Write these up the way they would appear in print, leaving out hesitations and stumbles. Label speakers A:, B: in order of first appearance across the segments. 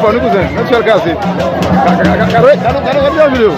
A: telefone cousin, não tinha alcance. Cadê o vídeo?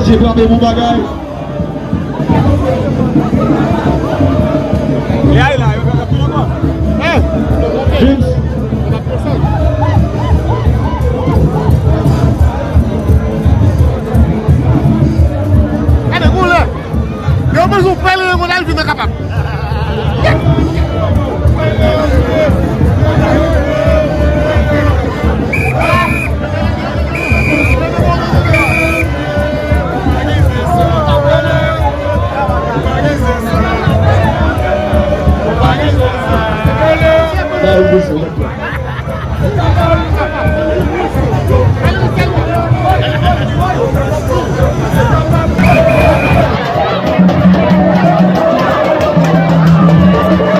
B: J'ai blâmé mon bagage. Et aïe là, il va faire plus longtemps. James.
C: Allez, go là. Il y a besoin de faire le modèle qui est capable.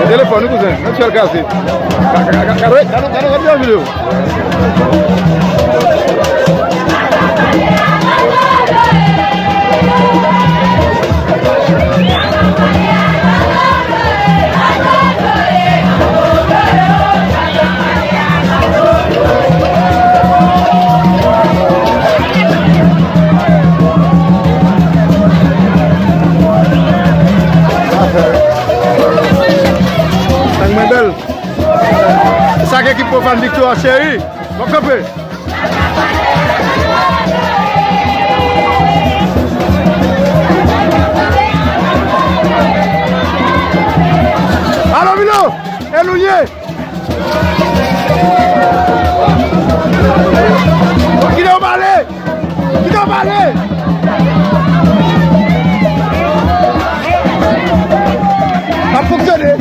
A: Telefone cousin, não tinha alcance. Cadê o vídeo? Essa aqui pour faire une victoire chérie. Va camper. Allo Milo, Elouye. aller. Qui doit aller? Qui doit aller? Ça a fonctionné.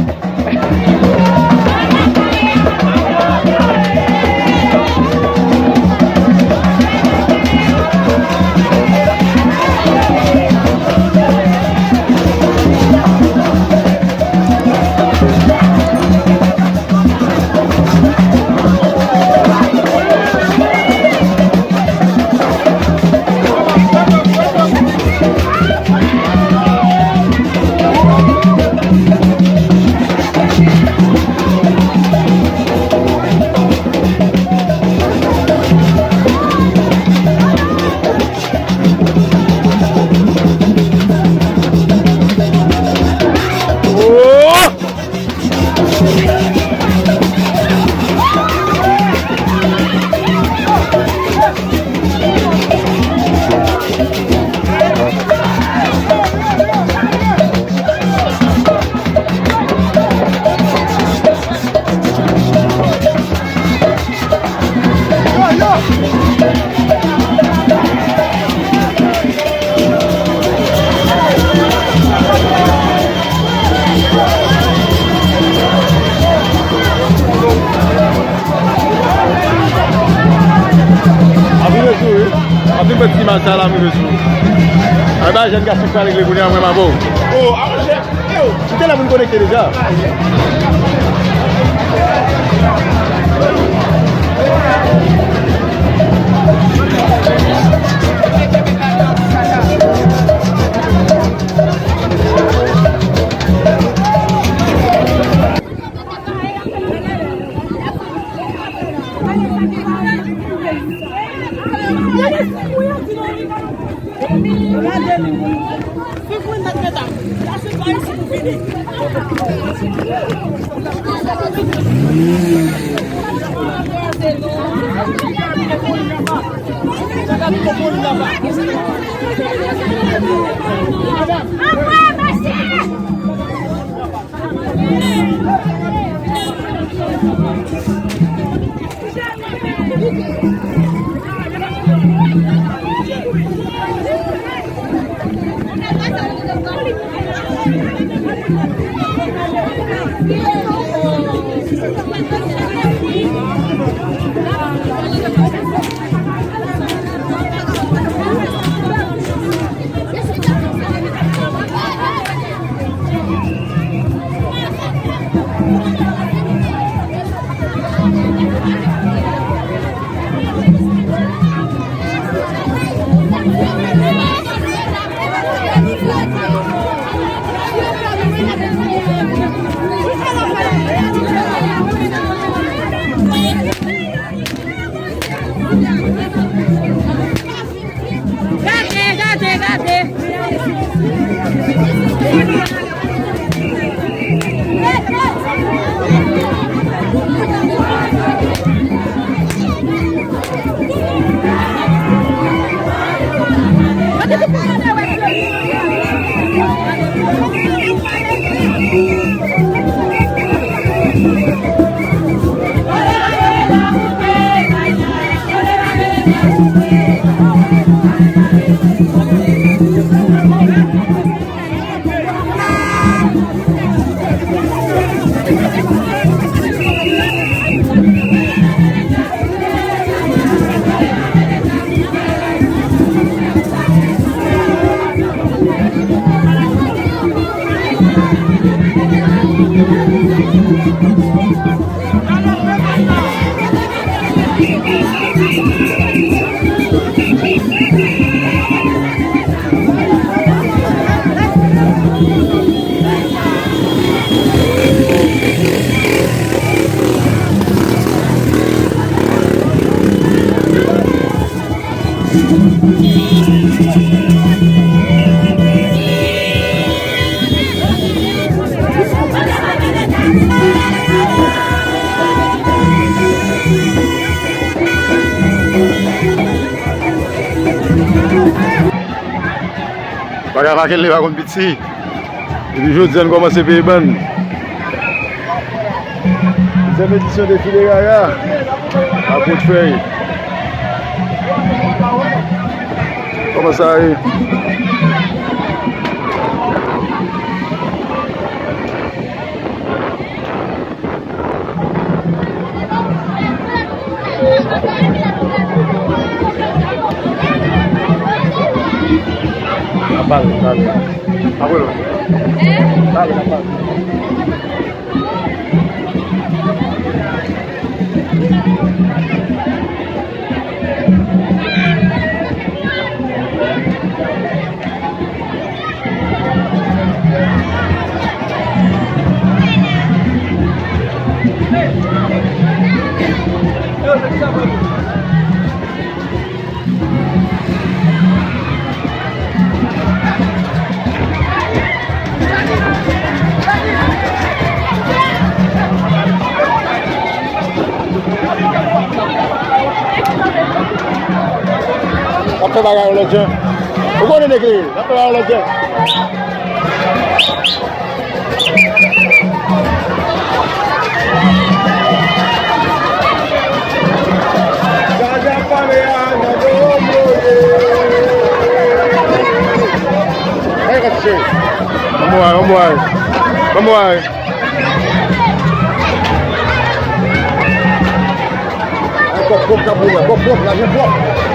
A: Petit matin là, monsieur. Ah bah, j'ai un gars qui parle avec les gouniers, moi, ma beau. Oh, tu t'es là pour me connecter déjà. Baga makel li va kon biti. Depuis jodi on commence à payer ban. Deuxième édition des filets gaga à coup de feuille. Comment ça arrive? Dale. Abuelo. Dale, Apa bagai oleh bukan ini negeri. Apa bagai oleh Gajah palian Ayo kasih. Vamos aí. Kok kabur, kok lagi kok.